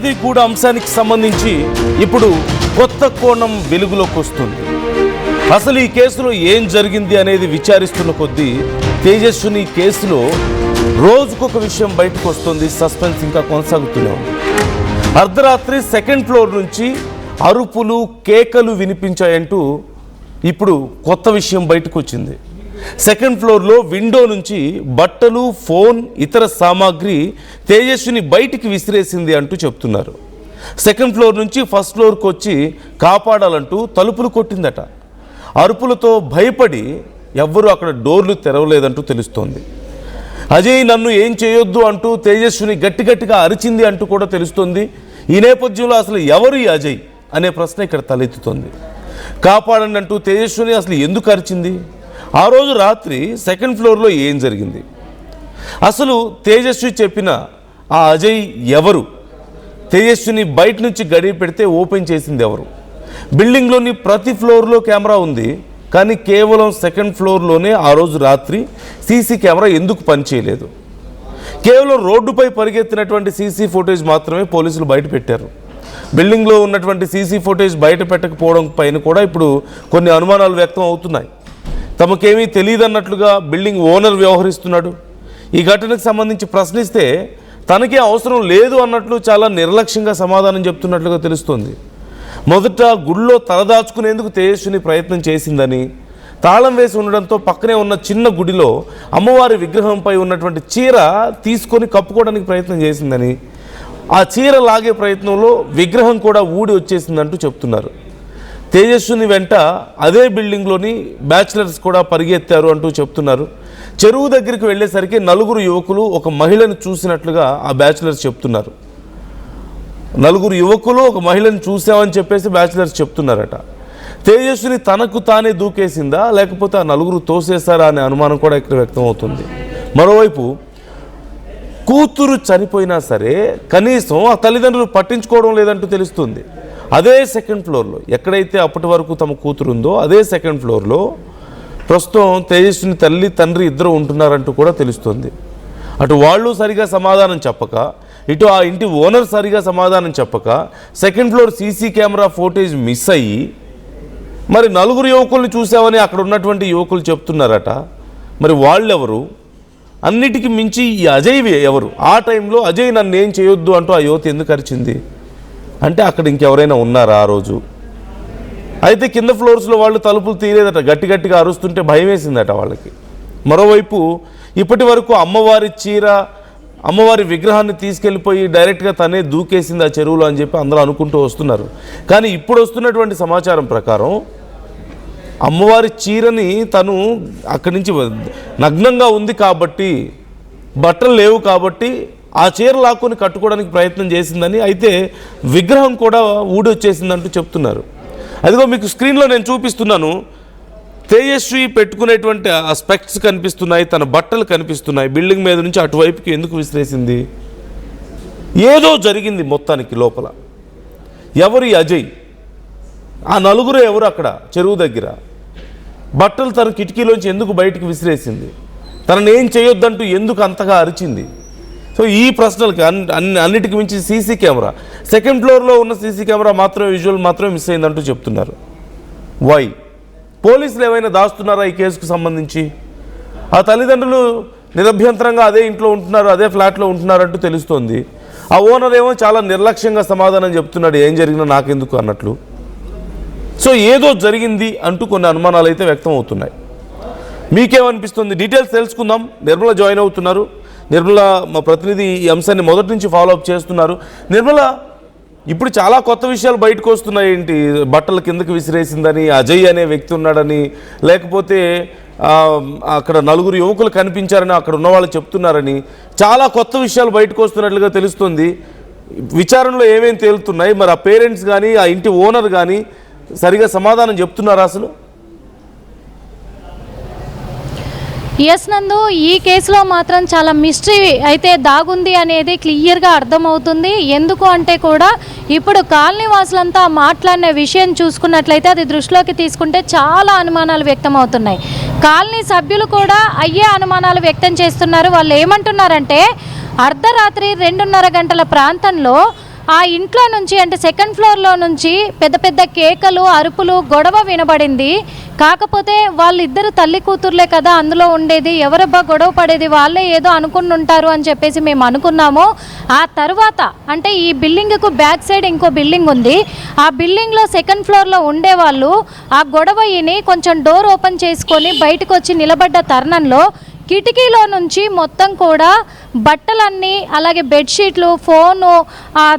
రౌడీగూడ అంశానికి సంబంధించి ఇప్పుడు కొత్త కోణం వెలుగులోకి వస్తుంది. అసలు ఈ కేసులో ఏం జరిగింది అనేది విచారిస్తున్న కొద్దీ తేజస్విని కేసులో రోజుకొక విషయం బయటకు వస్తుంది. సస్పెన్స్ ఇంకా కొనసాగుతూనే ఉంది. అర్ధరాత్రి సెకండ్ ఫ్లోర్ నుంచి అరుపులు కేకలు వినిపించాయంటూ ఇప్పుడు కొత్త విషయం బయటకు వచ్చింది. సెకండ్ ఫ్లోర్లో విండో నుంచి బట్టలు, ఫోన్, ఇతర సామాగ్రి తేజస్విని బయటికి విసిరేసింది అంటూ చెప్తున్నారు. సెకండ్ ఫ్లోర్ నుంచి ఫస్ట్ ఫ్లోర్కి వచ్చి కాపాడాలంటూ తలుపులు కొట్టిందట. అరుపులతో భయపడి ఎవ్వరూ అక్కడ డోర్లు తెరవలేదంటూ తెలుస్తోంది. అజయ్ నన్ను ఏం చేయొద్దు అంటూ తేజస్విని గట్టిగా అరిచింది అంటూ కూడా తెలుస్తోంది. ఈ నేపథ్యంలో అసలు ఎవరు ఈ అజయ్ అనే ప్రశ్న ఇక్కడ తలెత్తుతోంది. కాపాడండి అంటూ తేజస్విని అసలు ఎందుకు అరిచింది? ఆ రోజు రాత్రి సెకండ్ ఫ్లోర్లో ఏం జరిగింది? అసలు తేజస్వి చెప్పిన ఆ అజయ్ ఎవరు? తేజస్విని బయట నుంచి గడియ పెడితే ఓపెన్ చేసింది ఎవరు? బిల్డింగ్లోని ప్రతి ఫ్లోర్లో కెమెరా ఉంది, కానీ కేవలం సెకండ్ ఫ్లోర్లోనే ఆ రోజు రాత్రి సీసీ కెమెరా ఎందుకు పనిచేయలేదు? కేవలం రోడ్డుపై పరిగెత్తినటువంటి సీసీ ఫుటేజ్ మాత్రమే పోలీసులు బయట పెట్టారు. బిల్డింగ్లో ఉన్నటువంటి సీసీ ఫుటేజ్ బయట పెట్టకపోవడం పైన కూడా ఇప్పుడు కొన్ని అనుమానాలు వ్యక్తం అవుతున్నాయి. తమకేమీ తెలియదన్నట్లుగా బిల్డింగ్ ఓనర్ వ్యవహరిస్తున్నాడు. ఈ ఘటనకు సంబంధించి ప్రశ్నిస్తే తనకే అవసరం లేదు అన్నట్లు చాలా నిర్లక్ష్యంగా సమాధానం చెప్తున్నట్లుగా తెలుస్తోంది. మొదట గుడిలో తలదాచుకునేందుకు తేజస్విని ప్రయత్నం చేసిందని, తాళం వేసి ఉండడంతో పక్కనే ఉన్న చిన్న గుడిలో అమ్మవారి విగ్రహంపై ఉన్నటువంటి చీర తీసుకొని కప్పుకోవడానికి ప్రయత్నం చేసిందని, ఆ చీర లాగే ప్రయత్నంలో విగ్రహం కూడా ఊడి వచ్చేసిందంటూ చెప్తున్నారు. తేజస్విని వెంట అదే బిల్డింగ్లోని బ్యాచిలర్స్ కూడా పరిగెత్తారు అంటూ చెప్తున్నారు. చెరువు దగ్గరికి వెళ్ళేసరికి 4 యువకులు ఒక మహిళను చూసినట్లుగా ఆ బ్యాచిలర్స్ చెప్తున్నారు. 4 యువకులు ఒక మహిళను చూసామని చెప్పేసి బ్యాచిలర్స్ చెప్తున్నారట. తేజస్విని తనకు తానే దూకేసిందా, లేకపోతే ఆ 4 తోసేశారా అనే అనుమానం కూడా ఇక్కడ వ్యక్తం అవుతుంది. మరోవైపు కూతురు చనిపోయినా సరే కనీసం ఆ తల్లిదండ్రులు పట్టించుకోవడం లేదంటూ తెలుస్తుంది. అదే సెకండ్ ఫ్లోర్లో, ఎక్కడైతే అప్పటి వరకు తమ కూతురు ఉందో అదే సెకండ్ ఫ్లోర్లో ప్రస్తుతం తేజస్విని తల్లి తండ్రి ఇద్దరు ఉంటున్నారంటూ కూడా తెలుస్తుంది. అటు వాళ్ళు సరిగా సమాధానం చెప్పక, ఇటు ఆ ఇంటి ఓనర్ సరిగా సమాధానం చెప్పక second floor CC camera footage miss అయ్యి మరి 4 యువకుల్ని చూసామని అక్కడ ఉన్నటువంటి యువకులు చెప్తున్నారట. మరి వాళ్ళెవరు? అన్నిటికీ మించి ఈ అజయ్ ఎవరు? ఆ టైంలో అజయ్ నన్ను ఏం చేయొద్దు అంటూ ఆ యువతి ఎందుకు అరిచింది? అంటే అక్కడ ఇంకెవరైనా ఉన్నారా ఆ రోజు? అయితే కింద ఫ్లోర్స్లో వాళ్ళు తలుపులు తీరేదట. గట్టిగా అరుస్తుంటే భయం వేసిందట వాళ్ళకి. మరోవైపు ఇప్పటి వరకు అమ్మవారి చీర, అమ్మవారి విగ్రహాన్ని తీసుకెళ్ళిపోయి డైరెక్ట్గా తనే దూకేసింది ఆ చెరువులో అని చెప్పి అందరూ అనుకుంటూ వస్తున్నారు. కానీ ఇప్పుడు వస్తున్నటువంటి సమాచారం ప్రకారం అమ్మవారి చీరని తను అక్కడి నుంచి నగ్నంగా ఉంది కాబట్టి, బట్టలు లేవు కాబట్టి ఆ చీర లాక్కొని కట్టుకోవడానికి ప్రయత్నం చేసిందని, అయితే విగ్రహం కూడా ఊడొచ్చేసిందంటూ చెప్తున్నారు. అదిగో మీకు స్క్రీన్లో నేను చూపిస్తున్నాను. తేజస్వి పెట్టుకునేటువంటి ఆ స్పెక్ట్స్ కనిపిస్తున్నాయి, తన బట్టలు కనిపిస్తున్నాయి. బిల్డింగ్ మీద నుంచి అటువైపుకి ఎందుకు విసిరేసింది? ఏదో జరిగింది మొత్తానికి లోపల. ఎవరు ఈ అజయ్? ఆ 4 ఎవరు అక్కడ చెరువు దగ్గర? బట్టలు తన కిటికీలోంచి ఎందుకు బయటికి విసిరేసింది? తనను ఏం చేయొద్దంటూ ఎందుకు అంతగా అరిచింది? సో ఈ ప్రశ్నలకి అన్నిటికి మించి సీసీ కెమెరా, సెకండ్ ఫ్లోర్లో ఉన్న సీసీ కెమెరా మాత్రమే, విజువల్ మాత్రమే మిస్ అయిందంటూ చెప్తున్నారు. వై? పోలీసులు ఏమైనా దాస్తున్నారా ఈ కేసుకు సంబంధించి? ఆ తల్లిదండ్రులు నిరభ్యంతరంగా అదే ఇంట్లో ఉంటున్నారు, అదే ఫ్లాట్లో ఉంటున్నారంటూ తెలుస్తోంది. ఆ ఓనర్ ఏమో చాలా నిర్లక్ష్యంగా సమాధానం చెప్తున్నాడు, ఏం జరిగినా నాకెందుకు అన్నట్లు. సో ఏదో జరిగింది అంటూ కొన్ని అనుమానాలు అయితే వ్యక్తం అవుతున్నాయి. మీకేమనిపిస్తుంది? డీటెయిల్స్ తెలుసుకుందాం. నిర్మల జాయిన్ అవుతున్నారు. నిర్మల మా ప్రతినిధి ఈ అంశాన్ని మొదటి నుంచి ఫాలోఅప్ చేస్తున్నారు. నిర్మల, ఇప్పుడు చాలా కొత్త విషయాలు బయటకు వస్తున్నాయి. ఏంటి? బట్టల కిందకి విసిరేసిందని, అజయ్ అనే వ్యక్తి ఉన్నాడని, లేకపోతే అక్కడ 4 యువకులు కనిపించారని అక్కడ ఉన్న వాళ్ళు చెప్తున్నారని చాలా కొత్త విషయాలు బయటకు వస్తున్నట్లుగా తెలుస్తుంది. విచారణలో ఏమేమి తేలుతున్నాయి? మరి ఆ పేరెంట్స్ కానీ ఆ ఇంటి ఓనర్ కానీ సరిగా సమాధానం చెప్తున్నారా అసలు? ఎస్ నందు, ఈ కేసులో మాత్రం చాలా మిస్టరీ అయితే దాగుంది అనేది క్లియర్గా అర్థమవుతుంది. ఎందుకు అంటే కూడా ఇప్పుడు కాలనీ వాసులంతా మాట్లాడిన విషయం చూసుకున్నట్లయితే అది దృష్టిలోకి తీసుకుంటే చాలా అనుమానాలు వ్యక్తం అవుతున్నాయి. కాలనీ సభ్యులు కూడా అయ్యే అనుమానాలు వ్యక్తం చేస్తున్నారు. వాళ్ళు ఏమంటున్నారంటే అర్ధరాత్రి 2:30 గంటల ప్రాంతంలో ఆ ఇంట్లో నుంచి అంటే సెకండ్ ఫ్లోర్లో నుంచి పెద్ద పెద్ద కేకలు, అరుపులు, గొడవ వినబడింది. కాకపోతే వాళ్ళిద్దరు తల్లి కూతుర్లే కదా అందులో ఉండేది, ఎవరబ్బా గొడవ పడేది, వాళ్ళే ఏదో అనుకుని ఉంటారు అని చెప్పేసి మేము అనుకున్నాము. ఆ తర్వాత అంటే ఈ బిల్డింగ్కు బ్యాక్ సైడ్ ఇంకో బిల్డింగ్ ఉంది. ఆ బిల్డింగ్లో సెకండ్ ఫ్లోర్లో ఉండేవాళ్ళు ఆ గొడవ విని కొంచెం డోర్ ఓపెన్ చేసుకొని బయటకు వచ్చి నిలబడ్డ తరుణంలో కిటికీలో నుంచి మొత్తం కూడా బట్టలన్నీ, అలాగే బెడ్షీట్లు, ఫోను,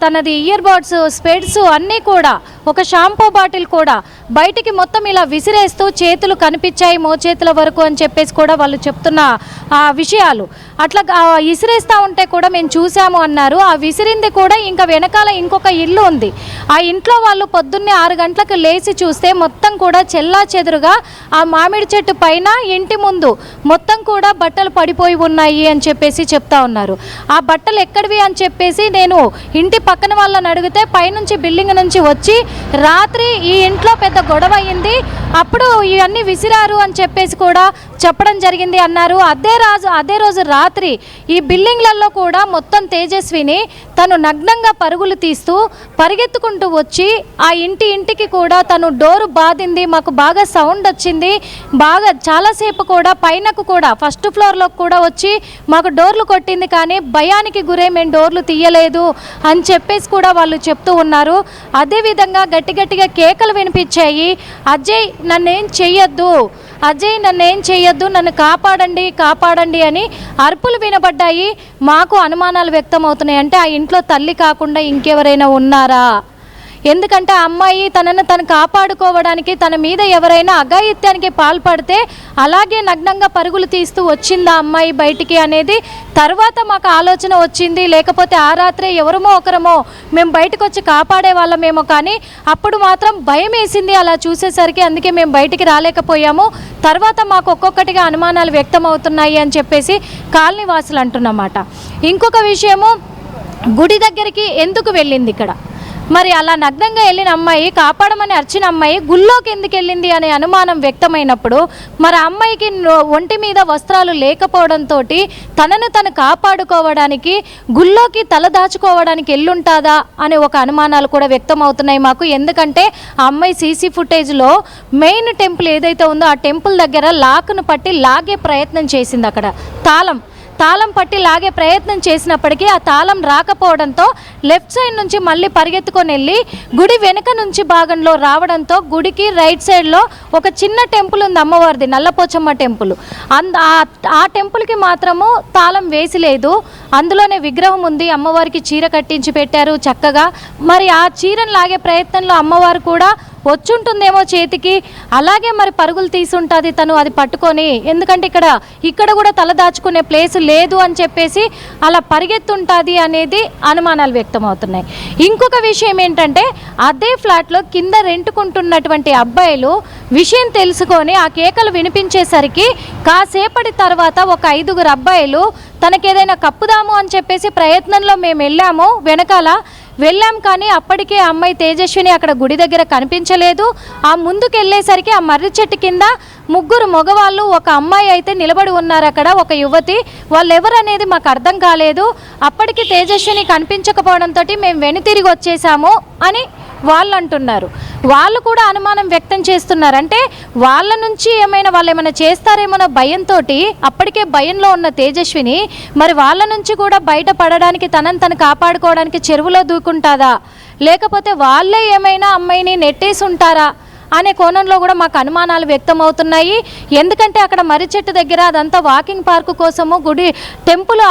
తనది ఇయర్ బడ్స్, స్పెడ్స్ అన్నీ కూడా, ఒక షాంపూ బాటిల్ కూడా బయటికి మొత్తం ఇలా విసిరేస్తూ చేతులు కనిపించాయి మోచేతుల వరకు అని చెప్పేసి కూడా వాళ్ళు చెప్తున్న విషయాలు. అట్లా విసిరేస్తూ ఉంటే కూడా మేము చూసాము అన్నారు. ఆ విసిరింది కూడా ఇంకా వెనకాల ఇంకొక ఇల్లు ఉంది. ఆ ఇంట్లో వాళ్ళు పొద్దున్నే 6 గంటలకు లేచి చూస్తే మొత్తం కూడా చెల్లా చెదురుగా ఆ మామిడి చెట్టు పైన ఇంటి ముందు మొత్తం కూడా బట్టలు పడిపోయి ఉన్నాయి అని చెప్పేసి చెప్తా ఉన్నారు. ఆ బట్టలు ఎక్కడివి అని చెప్పేసి నేను ఇంటి పక్కన వాళ్ళని అడిగితే పైనుంచి బిల్డింగ్ నుంచి వచ్చి రాత్రి ఈ ఇంట్లో పెద్ద గొడవ అయ్యింది, అప్పుడు ఇవన్నీ విసిరారు అని చెప్పేసి కూడా చెప్పడం జరిగింది అన్నారు. అదే రోజు రాత్రి ఈ బిల్డింగ్లలో కూడా మొత్తం తేజస్విని తను నగ్నంగా పరుగులు తీస్తూ పరిగెత్తుకుంటూ వచ్చి ఆ ఇంటికి కూడా తను డోరు బాధింది. మాకు బాగా సౌండ్ వచ్చింది, బాగా చాలాసేపు కూడా పైనకు కూడా ఫస్ట్ ఫ్లోర్లో కూడా వచ్చి మాకు డోర్లు కొట్టింది, కానీ భయానికి గురై మేము డోర్లు తీయలేదు అని చెప్పేసి కూడా వాళ్ళు చెప్తూ ఉన్నారు. అదేవిధంగా గట్టిగా కేకలు వినిపించాయి, అజయ్ నన్నేం చెయ్యొద్దు, అజయ్ నన్నేం చెయ్యొద్దు, నన్ను కాపాడండి అని అరుపులు వినబడ్డాయి. మాకు అనుమానాలు వ్యక్తమవుతున్నాయి. అంటే ఆ ఇంట్లో తల్లి కాకుండా ఇంకెవరైనా ఉన్నారా? ఎందుకంటే ఆ అమ్మాయి తనను తను కాపాడుకోవడానికి తన మీద ఎవరైనా అఘాయిత్యానికి పాల్పడితే అలాగే నగ్నంగా పరుగులు తీస్తూ వచ్చిందా అమ్మాయి బయటికి అనేది తర్వాత మాకు ఆలోచన వచ్చింది. లేకపోతే ఆ రాత్రే ఎవరమో ఒకరమో మేము బయటకు వచ్చి కాపాడే వాళ్ళమేమో, కానీ అప్పుడు మాత్రం భయం వేసింది అలా చూసేసరికి, అందుకే మేము బయటికి రాలేకపోయాము. తర్వాత మాకు ఒక్కొక్కటిగా అనుమానాలు వ్యక్తమవుతున్నాయి అని చెప్పేసి కాలనీ వాసులు అంటున్నమాట. ఇంకొక విషయము, గుడి దగ్గరికి ఎందుకు వెళ్ళింది ఇక్కడ? మరి అలా నగ్నంగా వెళ్ళిన అమ్మాయి, కాపాడమని అర్చిన అమ్మాయి గుళ్ళోకి ఎందుకు వెళ్ళింది అనే అనుమానం వ్యక్తమైనప్పుడు, మరి అమ్మాయికి ఒంటి మీద వస్త్రాలు లేకపోవడంతో తనను తను కాపాడుకోవడానికి గుళ్ళోకి తల దాచుకోవడానికి వెళ్ళుంటుందా అనే ఒక అనుమానాలు కూడా వ్యక్తం అవుతున్నాయి మాకు. ఎందుకంటే ఆ అమ్మాయి సీసీ ఫుటేజ్లో మెయిన్ టెంపుల్ ఏదైతే ఉందో ఆ టెంపుల్ దగ్గర లాక్ను పట్టి లాగే ప్రయత్నం చేసింది. అక్కడ తాళం పట్టి లాగే ప్రయత్నం చేసినప్పటికీ ఆ తాళం రాకపోవడంతో లెఫ్ట్ సైడ్ నుంచి మళ్ళీ పరిగెత్తుకొని వెళ్ళి గుడి వెనుక నుంచి భాగంలో రావడంతో గుడికి రైట్ సైడ్లో ఒక చిన్న టెంపుల్ ఉంది అమ్మవారిది, నల్లపోచమ్మ టెంపుల్. ఆ టెంపుల్కి మాత్రము తాళం వేసి లేదు, అందులోనే విగ్రహం ఉంది. అమ్మవారికి చీర కట్టించి పెట్టారు చక్కగా. మరి ఆ చీరను లాగే ప్రయత్నంలో అమ్మవారు కూడా వచ్చుంటుందేమో చేతికి, అలాగే మరి పరుగులు తీసుంటుంది తను అది పట్టుకొని. ఎందుకంటే ఇక్కడ కూడా తల దాచుకునే ప్లేస్ లేదు అని చెప్పేసి అలా పరిగెత్తుంటుంది అనేది అనుమానాలు వ్యక్తమవుతున్నాయి. ఇంకొక విషయం ఏంటంటే, అదే ఫ్లాట్లో కింద రెంటుకుంటున్నటువంటి అబ్బాయిలు విషయం తెలుసుకొని ఆ కేకలు వినిపించేసరికి కాసేపటి తర్వాత ఒక 5గురు అబ్బాయిలు తనకేదైనా కప్పుదాము అని చెప్పేసి ప్రయత్నంలో మేము వెళ్ళాం కానీ అప్పటికే అమ్మాయి తేజస్విని అక్కడ గుడి దగ్గర కనిపించలేదు. ఆ ముందుకు వెళ్ళేసరికి ఆ మర్రి చెట్టు కింద 3 మగవాళ్ళు, ఒక అమ్మాయి అయితే నిలబడి ఉన్నారు అక్కడ, ఒక యువతి. వాళ్ళు ఎవరు అనేది మాకు అర్థం కాలేదు. అప్పటికి తేజస్విని కనిపించకపోవడంతో మేము వెనుతిరిగి వచ్చేసాము అని వాళ్ళు అంటున్నారు. వాళ్ళు కూడా అనుమానం వ్యక్తం చేస్తున్నారు. అంటే వాళ్ళ నుంచి వాళ్ళు ఏమైనా చేస్తారేమో భయంతో, అప్పటికే భయంలో ఉన్న తేజస్విని మరి వాళ్ళ నుంచి కూడా బయటపడడానికి తనను తను కాపాడుకోవడానికి చెరువులో దూకుంటాదా, లేకపోతే వాళ్ళే ఏమైనా అమ్మాయిని నెట్టేసి ఉంటారా అనే కోణంలో కూడా మాకు అనుమానాలు వ్యక్తమవుతున్నాయి. ఎందుకంటే అక్కడ మర్రి చెట్టు దగ్గర అదంతా వాకింగ్ పార్కు కోసము, గుడి టెంపుల్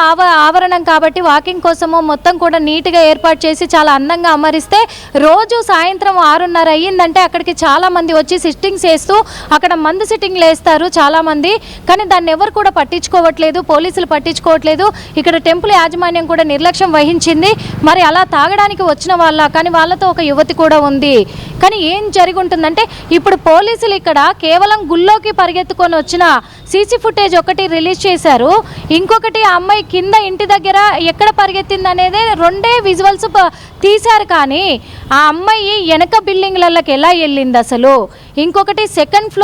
ఆవరణం కాబట్టి వాకింగ్ కోసము మొత్తం కూడా నీట్గా ఏర్పాటు చేసి చాలా అందంగా అమరిస్తే రోజు సాయంత్రం 6:30 అయ్యిందంటే అక్కడికి చాలామంది వచ్చి సిట్టింగ్స్ వేస్తూ అక్కడ మందు సిట్టింగ్లు వేస్తారు చాలామంది. కానీ దాన్ని ఎవరు కూడా పట్టించుకోవట్లేదు, పోలీసులు పట్టించుకోవట్లేదు. ఇక్కడ టెంపుల్ యాజమాన్యం కూడా నిర్లక్ష్యం వహించింది. మరి అలా తాగడానికి వచ్చిన కానీ వాళ్ళతో ఒక యువతి కూడా ఉంది. కానీ ఏం జరిగి ఉంటుందంటే, ఇప్పుడు పోలీసులు ఇక్కడ కేవలం గుళ్ళోకి పరిగెత్తుకొని వచ్చిన సీసీ ఫుటేజ్ ఒకటి రిలీజ్ చేశారు. ఇంకొకటి ఆ అమ్మాయి కింద ఇంటి దగ్గర ఎక్కడ పరిగెత్తింది అనేది 2 విజువల్స్ తీశారు. కానీ ఆ అమ్మాయి వెనక బిల్డింగ్లకి ఎలా వెళ్ళింది అసలు, ఇంకొకటి సెకండ్ ఫ్లోర్